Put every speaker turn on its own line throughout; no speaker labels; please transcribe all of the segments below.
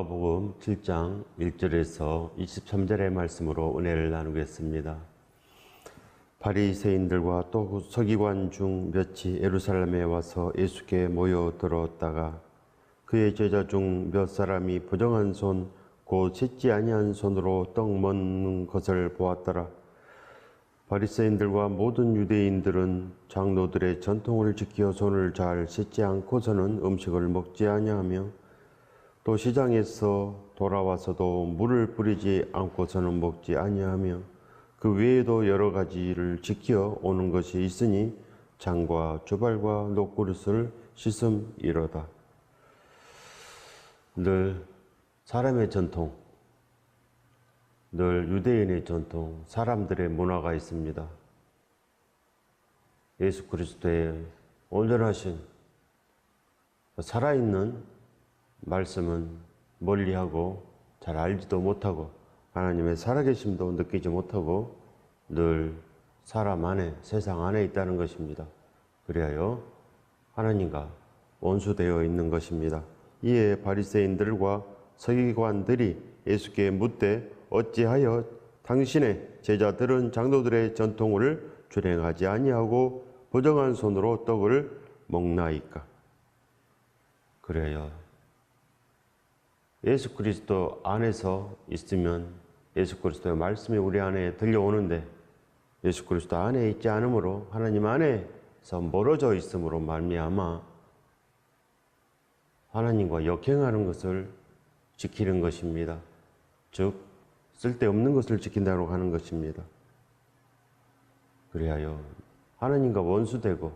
마가복음 7장 1절에서 23절의 말씀으로 은혜를 나누겠습니다. 바리새인들과 또 서기관 중 몇이 예루살렘에 와서 예수께 모여들었다가 그의 제자 중 몇 사람이 부정한 손 곧 씻지 아니한 손으로 떡 먹는 것을 보았더라. 바리새인들과 모든 유대인들은 장로들의 전통을 지켜 손을 잘 씻지 않고서는 음식을 먹지 아니하며 또 시장에서 돌아와서도 물을 뿌리지 않고서는 먹지 아니하며 그 외에도 여러 가지를 지켜 오는 것이 있으니 장과 주발과 녹그릇을 씻음이로다. 늘 사람의 전통, 늘 유대인의 전통, 사람들의 문화가 있습니다. 예수 그리스도의 온전하신 살아있는 말씀은 멀리하고 잘 알지도 못하고 하나님의 살아계심도 느끼지 못하고 늘 사람 안에, 세상 안에 있다는 것입니다. 그리하여 하나님과 원수되어 있는 것입니다. 이에 바리새인들과 서기관들이 예수께 묻되 어찌하여 당신의 제자들은 장로들의 전통을 준행하지 아니하고 부정한 손으로 떡을 먹나이까? 그래요. 예수 그리스도 안에서 있으면 예수 그리스도의 말씀이 우리 안에 들려오는데 예수 그리스도 안에 있지 않으므로 하나님 안에서 멀어져 있음으로 말미암아 하나님과 역행하는 것을 지키는 것입니다. 즉 쓸데없는 것을 지킨다고 하는 것입니다. 그리하여 하나님과 원수되고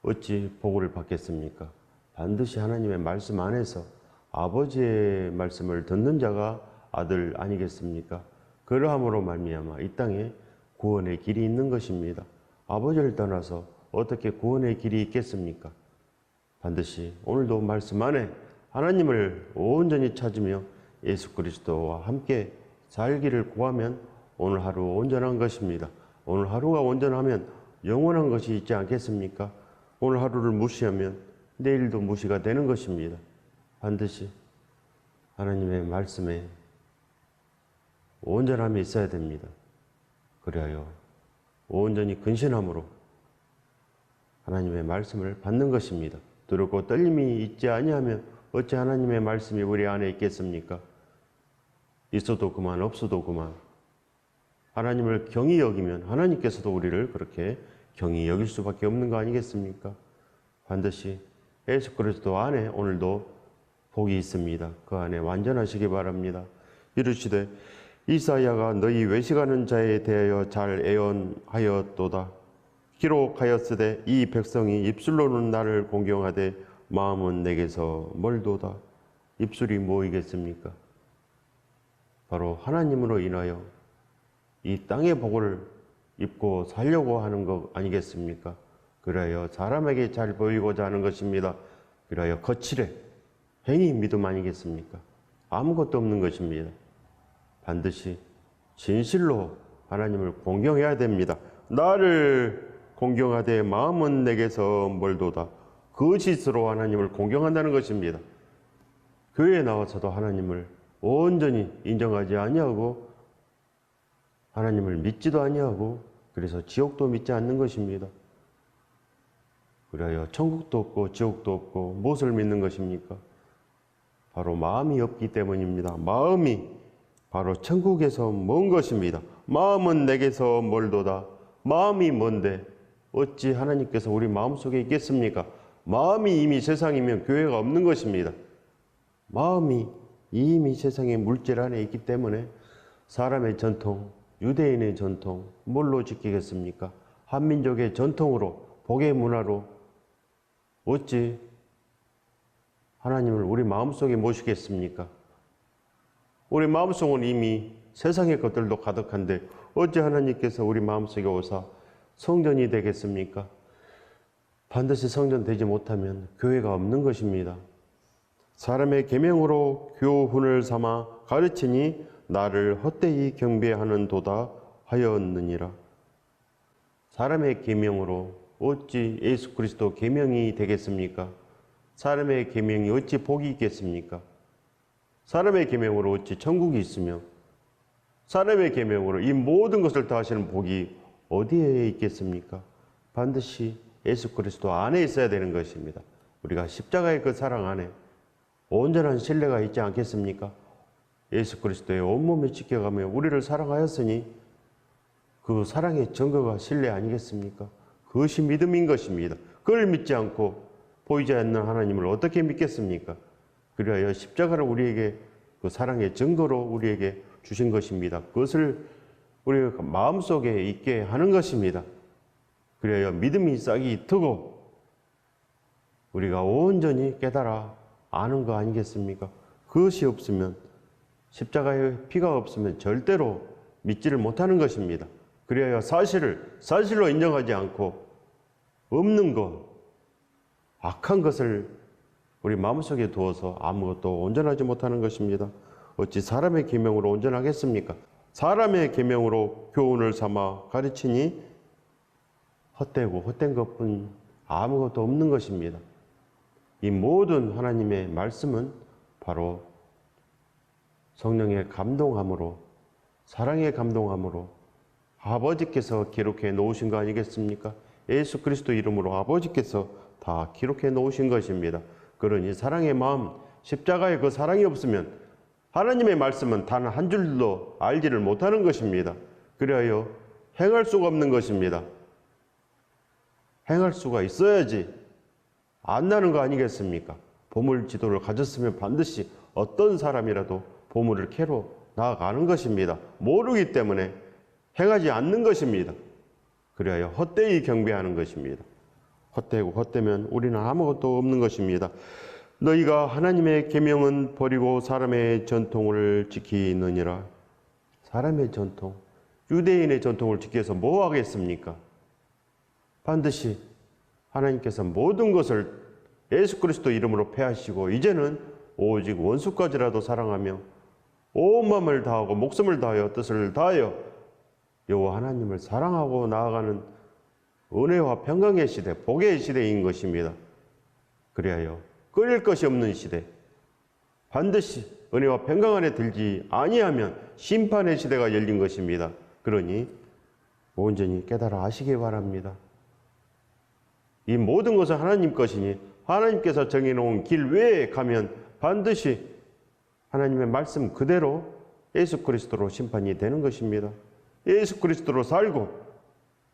어찌 복을 받겠습니까? 반드시 하나님의 말씀 안에서 아버지의 말씀을 듣는 자가 아들 아니겠습니까? 그러함으로 말미암아 이 땅에 구원의 길이 있는 것입니다. 아버지를 떠나서 어떻게 구원의 길이 있겠습니까? 반드시 오늘도 말씀 안에 하나님을 온전히 찾으며 예수 그리스도와 함께 살기를 구하면 오늘 하루 온전한 것입니다. 오늘 하루가 온전하면 영원한 것이 있지 않겠습니까? 오늘 하루를 무시하면 내일도 무시가 되는 것입니다. 반드시 하나님의 말씀에 온전함이 있어야 됩니다. 그리하여 온전히 근신함으로 하나님의 말씀을 받는 것입니다. 두렵고 떨림이 있지 아니하면 어찌 하나님의 말씀이 우리 안에 있겠습니까? 있어도 그만 없어도 그만. 하나님을 경히 여기면 하나님께서도 우리를 그렇게 경히 여길 수밖에 없는 거 아니겠습니까? 반드시 예수 그리스도 안에 오늘도 복이 있습니다. 그 안에 완전하시기 바랍니다. 이르시되 이사야가 너희 외식하는 자에 대하여 잘 예언하였도다. 기록하였으되 이 백성이 입술로는 나를 공경하되 마음은 내게서 멀도다. 입술이 뭐이겠습니까? 바로 하나님으로 인하여 이 땅의 복을 입고 살려고 하는 것 아니겠습니까? 그래야 사람에게 잘 보이고자 하는 것입니다. 그래야 거칠에 행위 믿음 아니겠습니까? 아무것도 없는 것입니다. 반드시 진실로 하나님을 공경해야 됩니다. 나를 공경하되 마음은 내게서 멀도다. 거짓으로 하나님을 공경한다는 것입니다. 교회에 나와서도 하나님을 온전히 인정하지 아니하고 하나님을 믿지도 아니하고 그래서 지옥도 믿지 않는 것입니다. 그래야 천국도 없고 지옥도 없고 무엇을 믿는 것입니까? 바로 마음이 없기 때문입니다. 마음이 바로 천국에서 먼 것입니다. 마음은 내게서 멀도다. 마음이 뭔데 어찌 하나님께서 우리 마음속에 있겠습니까? 마음이 이미 세상이면 교회가 없는 것입니다. 마음이 이미 세상의 물질 안에 있기 때문에 사람의 전통, 유대인의 전통 뭘로 지키겠습니까? 한민족의 전통으로, 복의 문화로 어찌 하나님을 우리 마음속에 모시겠습니까? 우리 마음속은 이미 세상의 것들도 가득한데 어찌 하나님께서 우리 마음속에 오사 성전이 되겠습니까? 반드시 성전 되지 못하면 교회가 없는 것입니다. 사람의 계명으로 교훈을 삼아 가르치니 나를 헛되이 경배하는 도다 하였느니라. 사람의 계명으로 어찌 예수 그리스도 계명이 되겠습니까? 사람의 계명이 어찌 복이 있겠습니까? 사람의 계명으로 어찌 천국이 있으며 사람의 계명으로 이 모든 것을 다 하시는 복이 어디에 있겠습니까? 반드시 예수 그리스도 안에 있어야 되는 것입니다. 우리가 십자가의 그 사랑 안에 온전한 신뢰가 있지 않겠습니까? 예수 그리스도의 온몸을 지켜가며 우리를 사랑하였으니 그 사랑의 증거가 신뢰 아니겠습니까? 그것이 믿음인 것입니다. 그걸 믿지 않고 보이지 않는 하나님을 어떻게 믿겠습니까? 그리하여 십자가를 우리에게 그 사랑의 증거로 우리에게 주신 것입니다. 그것을 우리가 마음속에 있게 하는 것입니다. 그리하여 믿음이 싹이 트고 우리가 온전히 깨달아 아는 거 아니겠습니까? 그것이 없으면 십자가의 피가 없으면 절대로 믿지를 못하는 것입니다. 그리하여 사실로 인정하지 않고 없는 것, 악한 것을 우리 마음속에 두어서 아무것도 온전하지 못하는 것입니다. 어찌 사람의 계명으로 온전하겠습니까? 사람의 계명으로 교훈을 삼아 가르치니 헛되고 헛된 것뿐 아무것도 없는 것입니다. 이 모든 하나님의 말씀은 바로 성령의 감동함으로 사랑의 감동함으로 아버지께서 기록해 놓으신 거 아니겠습니까? 예수 그리스도 이름으로 아버지께서 다 기록해 놓으신 것입니다. 그러니 사랑의 마음, 십자가의 그 사랑이 없으면 하나님의 말씀은 단 한 줄도 알지를 못하는 것입니다. 그리하여 행할 수가 없는 것입니다. 행할 수가 있어야지 안 나는 거 아니겠습니까? 보물 지도를 가졌으면 반드시 어떤 사람이라도 보물을 캐러 나아가는 것입니다. 모르기 때문에 행하지 않는 것입니다. 그리하여 헛되이 경배하는 것입니다. 헛되고 헛되면 우리는 아무것도 없는 것입니다. 너희가 하나님의 계명은 버리고 사람의 전통을 지키느니라. 사람의 전통, 유대인의 전통을 지켜서 뭐 하겠습니까? 반드시 하나님께서 모든 것을 예수 그리스도 이름으로 패하시고 이제는 오직 원수까지라도 사랑하며 온 마음을 다하고 목숨을 다하여 뜻을 다하여 여호와 하나님을 사랑하고 나아가는 은혜와 평강의 시대, 복의 시대인 것입니다. 그리하여 끊을 것이 없는 시대, 반드시 은혜와 평강 안에 들지 아니하면 심판의 시대가 열린 것입니다. 그러니 온전히 깨달아 아시기 바랍니다. 이 모든 것은 하나님 것이니 하나님께서 정해놓은 길 외에 가면 반드시 하나님의 말씀 그대로 예수 그리스도로 심판이 되는 것입니다. 예수 그리스도로 살고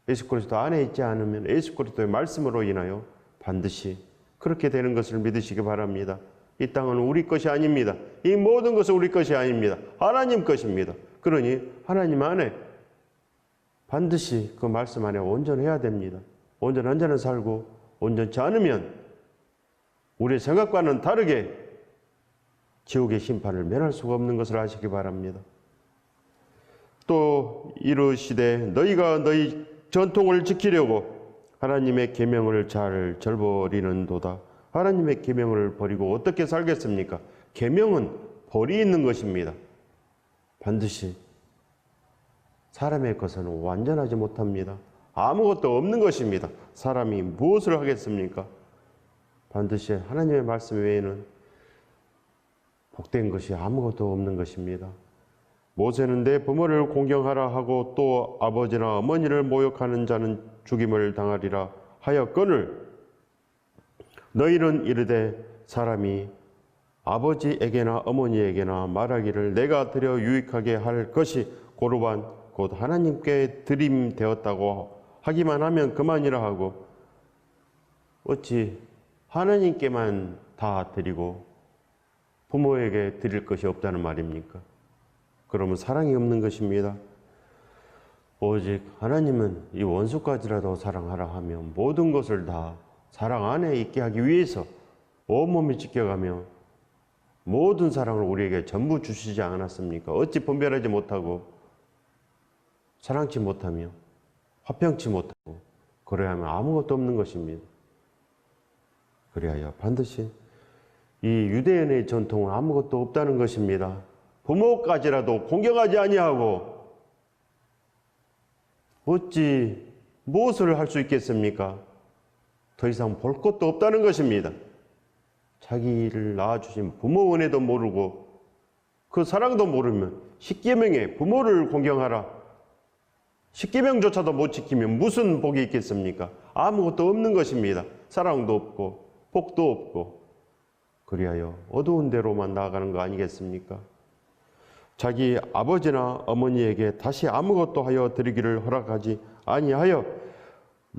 예수 그리스도 안에 있지 않으면 예수 그리스도의 말씀으로 인하여 반드시 그렇게 되는 것을 믿으시기 바랍니다. 이 땅은 우리 것이 아닙니다. 이 모든 것은 우리 것이 아닙니다. 하나님 것입니다. 그러니 하나님 안에 반드시 그 말씀 안에 온전해야 됩니다. 온전한 자는 살고 온전치 않으면 우리의 생각과는 다르게 지옥의 심판을 면할 수가 없는 것을 아시기 바랍니다. 또 이르시되 너희가 너희 전통을 지키려고 하나님의 계명을 잘 절버리는도다. 하나님의 계명을 버리고 어떻게 살겠습니까? 계명은 벌이 있는 것입니다. 반드시 사람의 것은 완전하지 못합니다. 아무것도 없는 것입니다. 사람이 무엇을 하겠습니까? 반드시 하나님의 말씀 외에는 복된 것이 아무것도 없는 것입니다. 모세는 내 부모를 공경하라 하고 또 아버지나 어머니를 모욕하는 자는 죽임을 당하리라 하였거늘 너희는 이르되 사람이 아버지에게나 어머니에게나 말하기를 내가 드려 유익하게 할 것이 고르반 곧 하나님께 드림되었다고 하기만 하면 그만이라 하고 어찌 하나님께만 다 드리고 부모에게 드릴 것이 없다는 말입니까? 그러면 사랑이 없는 것입니다. 오직 하나님은 이 원수까지라도 사랑하라 하면 모든 것을 다 사랑 안에 있게 하기 위해서 온몸이 지켜가며 모든 사랑을 우리에게 전부 주시지 않았습니까? 어찌 분별하지 못하고 사랑치 못하며 화평치 못하고 그래야 하면 아무것도 없는 것입니다. 그래야 반드시 이 유대인의 전통은 아무것도 없다는 것입니다. 부모까지라도 공경하지 아니하고 어찌 무엇을 할 수 있겠습니까? 더 이상 볼 것도 없다는 것입니다. 자기를 낳아주신 부모 은혜도 모르고 그 사랑도 모르면 십계명에 부모를 공경하라. 십계명조차도 못 지키면 무슨 복이 있겠습니까? 아무것도 없는 것입니다. 사랑도 없고 복도 없고. 그리하여 어두운 데로만 나아가는 거 아니겠습니까? 자기 아버지나 어머니에게 다시 아무것도 하여 드리기를 허락하지 아니하여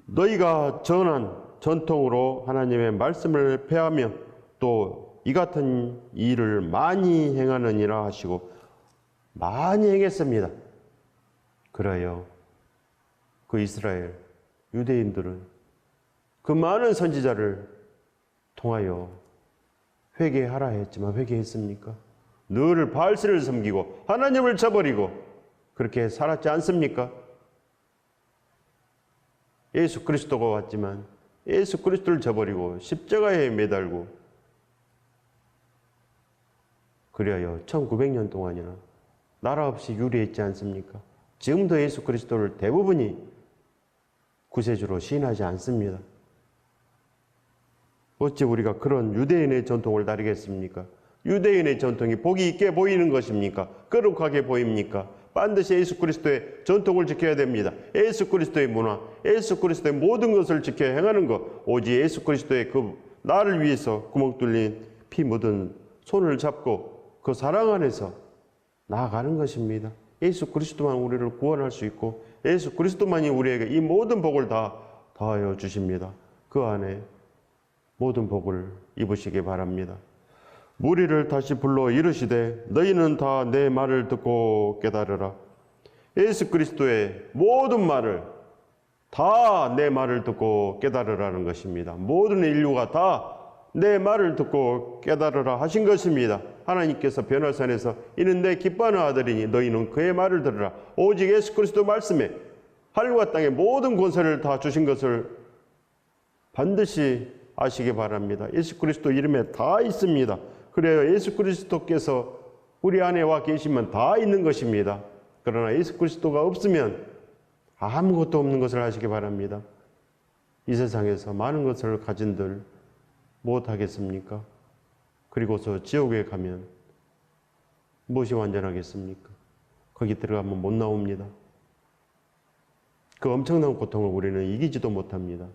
너희가 전한 전통으로 하나님의 말씀을 폐하며 또 이 같은 일을 많이 행하느니라 하시고 많이 행했습니다. 그래요. 그 이스라엘 유대인들은 그 많은 선지자를 통하여 회개하라 했지만 회개했습니까? 늘 바알신을 섬기고 하나님을 저버리고 그렇게 살았지 않습니까? 예수 그리스도가 왔지만 예수 그리스도를 저버리고 십자가에 매달고 그리하여 1900년 동안이나 나라 없이 유리했지 않습니까? 지금도 예수 그리스도를 대부분이 구세주로 시인하지 않습니다. 어찌 우리가 그런 유대인의 전통을 따르겠습니까? 유대인의 전통이 복이 있게 보이는 것입니까? 거룩하게 보입니까? 반드시 예수 그리스도의 전통을 지켜야 됩니다. 예수 그리스도의 문화, 예수 그리스도의 모든 것을 지켜 행하는 것, 오직 예수 그리스도의 그 나를 위해서 구멍 뚫린 피 묻은 손을 잡고 그 사랑 안에서 나아가는 것입니다. 예수 그리스도만 우리를 구원할 수 있고 예수 그리스도만이 우리에게 이 모든 복을 다 더하여 주십니다. 그 안에 모든 복을 입으시기 바랍니다. 무리를 다시 불러 이르시되 너희는 다 내 말을 듣고 깨달으라. 예수 그리스도의 모든 말을 다 내 말을 듣고 깨달으라는 것입니다. 모든 인류가 다 내 말을 듣고 깨달으라 하신 것입니다. 하나님께서 변화산에서 이는 내 기뻐하는 아들이니 너희는 그의 말을 들으라. 오직 예수 그리스도 말씀에 하늘과 땅의 모든 권세를 다 주신 것을 반드시 아시기 바랍니다. 예수 그리스도 이름에 다 있습니다. 그래요. 예수 그리스도께서 우리 안에 와 계시면 다 있는 것입니다. 그러나 예수 그리스도가 없으면 아무것도 없는 것을 아시기 바랍니다. 이 세상에서 많은 것을 가진들 무엇하겠습니까? 그리고서 지옥에 가면 무엇이 완전하겠습니까? 거기 들어가면 못 나옵니다. 그 엄청난 고통을 우리는 이기지도 못합니다.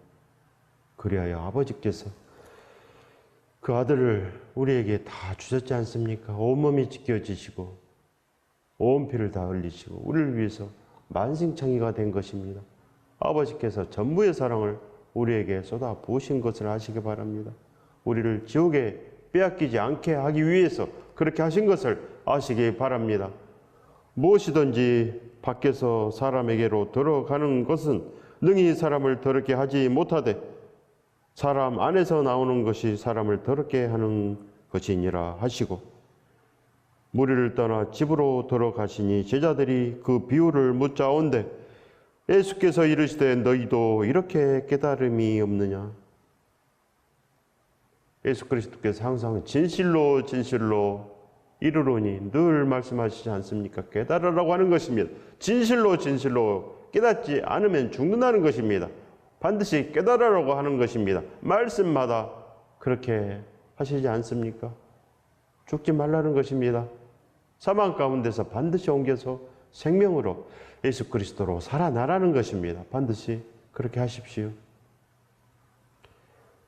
그리하여 아버지께서 그 아들을 우리에게 다 주셨지 않습니까? 온몸이 찢겨지시고 온 피를 다 흘리시고 우리를 위해서 만신창이가 된 것입니다. 아버지께서 전부의 사랑을 우리에게 쏟아 부으신 것을 아시기 바랍니다. 우리를 지옥에 빼앗기지 않게 하기 위해서 그렇게 하신 것을 아시기 바랍니다. 무엇이든지 밖에서 사람에게로 들어가는 것은 능히 사람을 더럽게 하지 못하되 사람 안에서 나오는 것이 사람을 더럽게 하는 것이니라 하시고 무리를 떠나 집으로 들어가시니 제자들이 그 비유를 묻자온대 예수께서 이르시되 너희도 이렇게 깨달음이 없느냐. 예수 그리스도께서 항상 진실로 진실로 이르노니 늘 말씀하시지 않습니까? 깨달으라고 하는 것입니다. 진실로 진실로 깨닫지 않으면 죽는다는 것입니다. 반드시 깨달으라고 하는 것입니다. 말씀마다 그렇게 하시지 않습니까? 죽지 말라는 것입니다. 사망 가운데서 반드시 옮겨서 생명으로 예수 그리스도로 살아나라는 것입니다. 반드시 그렇게 하십시오.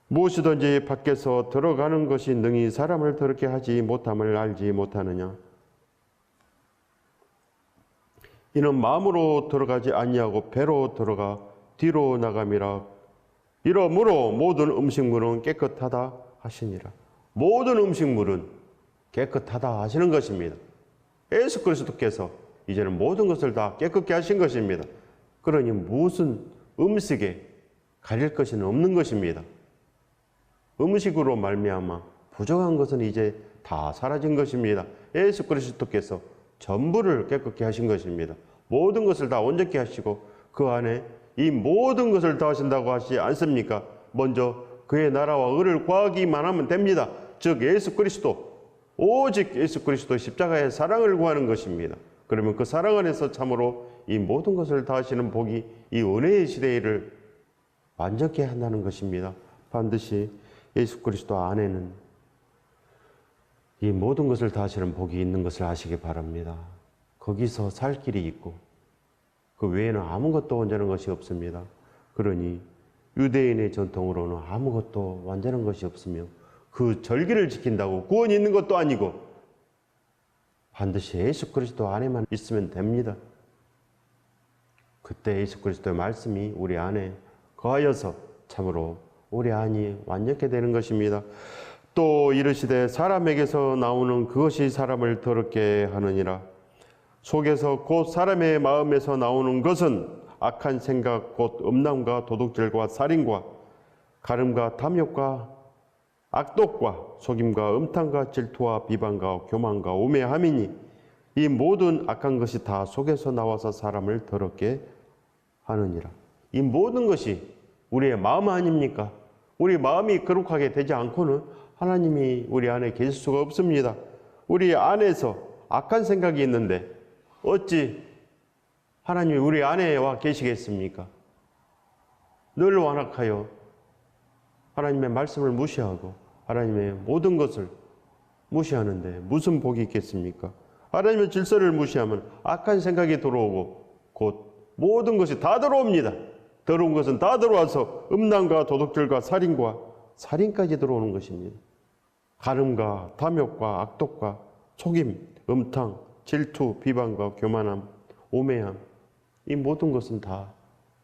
무엇이든지 밖에서 들어가는 것이 능히 사람을 더럽게 하지 못함을 알지 못하느냐. 이는 마음으로 들어가지 아니하고 배로 들어가 뒤로 나감이라. 이러므로 모든 음식물은 깨끗하다 하시니라. 모든 음식물은 깨끗하다 하시는 것입니다. 예수 그리스도께서 이제는 모든 것을 다 깨끗게 하신 것입니다. 그러니 무슨 음식에 가릴 것은 없는 것입니다. 음식으로 말미암아 부족한 것은 이제 다 사라진 것입니다. 예수 그리스도께서 전부를 깨끗게 하신 것입니다. 모든 것을 다 온전케 하시고 그 안에 이 모든 것을 다 하신다고 하시지 않습니까? 먼저 그의 나라와 의를 구하기만 하면 됩니다. 즉 예수 그리스도, 오직 예수 그리스도의 십자가의 사랑을 구하는 것입니다. 그러면 그 사랑 안에서 참으로 이 모든 것을 다 하시는 복이 이 은혜의 시대를 완전케 한다는 것입니다. 반드시 예수 그리스도 안에는 이 모든 것을 다하시는 복이 있는 것을 아시기 바랍니다. 거기서 살 길이 있고 그 외에는 아무것도 온전한 것이 없습니다. 그러니 유대인의 전통으로는 아무것도 완전한 것이 없으며 그 절기를 지킨다고 구원이 있는 것도 아니고 반드시 예수 그리스도 안에만 있으면 됩니다. 그때 예수 그리스도의 말씀이 우리 안에 거하여서 참으로 우리 안이 완전케 되는 것입니다. 또 이르시되 사람에게서 나오는 그것이 사람을 더럽게 하느니라. 속에서 곧 사람의 마음에서 나오는 것은 악한 생각 곧 음란과 도둑질과 살인과 가늠과 탐욕과 악독과 속임과 음탕과 질투와 비방과 교만과 우매함이니 이 모든 악한 것이 다 속에서 나와서 사람을 더럽게 하느니라. 이 모든 것이 우리의 마음 아닙니까? 우리 마음이 거룩하게 되지 않고는 하나님이 우리 안에 계실 수가 없습니다. 우리 안에서 악한 생각이 있는데 어찌 하나님이 우리 안에 와 계시겠습니까? 늘 완악하여 하나님의 말씀을 무시하고 하나님의 모든 것을 무시하는데 무슨 복이 있겠습니까? 하나님의 질서를 무시하면 악한 생각이 들어오고 곧 모든 것이 다 들어옵니다. 더러운 것은 다 들어와서 음란과 도둑질과 살인까지 들어오는 것입니다. 가늠과 탐욕과 악독과 속임, 음탕, 질투, 비방과 교만함, 우매함, 이 모든 것은 다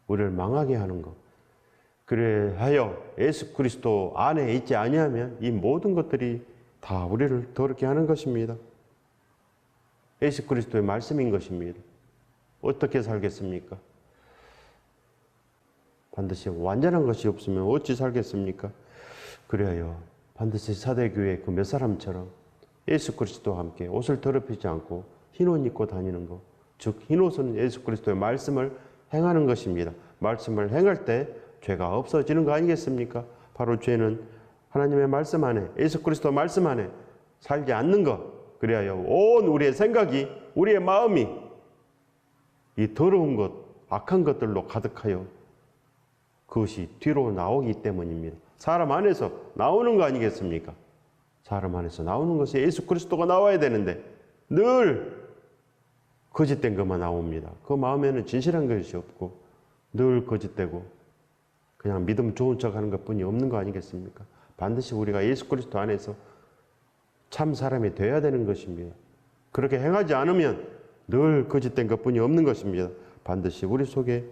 우리를 망하게 하는 것. 그래하여 예수 그리스도 안에 있지 아니하면 이 모든 것들이 다 우리를 더럽게 하는 것입니다. 예수 그리스도의 말씀인 것입니다. 어떻게 살겠습니까? 반드시 완전한 것이 없으면 어찌 살겠습니까? 그래야 반드시 사대교회 그 몇 사람처럼 예수 그리스도와 함께 옷을 더럽히지 않고 흰옷 입고 다니는 것, 즉 흰옷은 예수 그리스도의 말씀을 행하는 것입니다. 말씀을 행할 때 죄가 없어지는 거 아니겠습니까? 바로 죄는 하나님의 말씀 안에, 예수 그리스도 말씀 안에 살지 않는 것. 그래야 온 우리의 생각이, 우리의 마음이 이 더러운 것, 악한 것들로 가득하여 그것이 뒤로 나오기 때문입니다. 사람 안에서 나오는 거 아니겠습니까? 사람 안에서 나오는 것이 예수 그리스도가 나와야 되는데 늘 거짓된 것만 나옵니다. 그 마음에는 진실한 것이 없고 늘 거짓되고 그냥 믿음 좋은 척하는 것뿐이 없는 거 아니겠습니까? 반드시 우리가 예수 그리스도 안에서 참 사람이 되어야 되는 것입니다. 그렇게 행하지 않으면 늘 거짓된 것뿐이 없는 것입니다. 반드시 우리 속에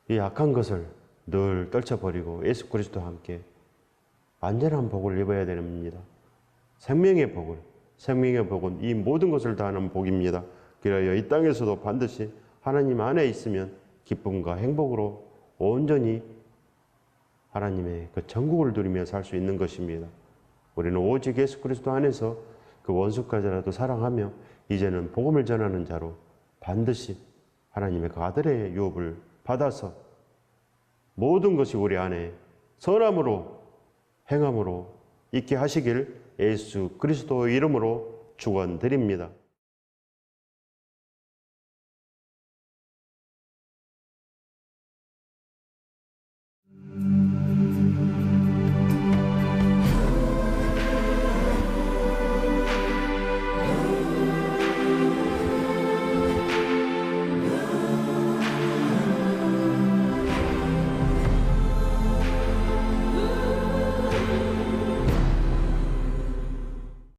이 악한 것을 늘 떨쳐버리고 예수 그리스도와 함께 완전한 복을 입어야 됩니다. 생명의 복은 이 모든 것을 다하는 복입니다. 그래야 이 땅에서도 반드시 하나님 안에 있으면 기쁨과 행복으로 온전히 하나님의 그 천국을 누리며 살 수 있는 것입니다. 우리는 오직 예수 그리스도 안에서 그 원수까지라도 사랑하며 이제는 복음을 전하는 자로 반드시 하나님의 그 아들의 유업을 받아서 모든 것이 우리 안에 선함으로 행함으로 있게 하시길 예수 그리스도의 이름으로 축원드립니다.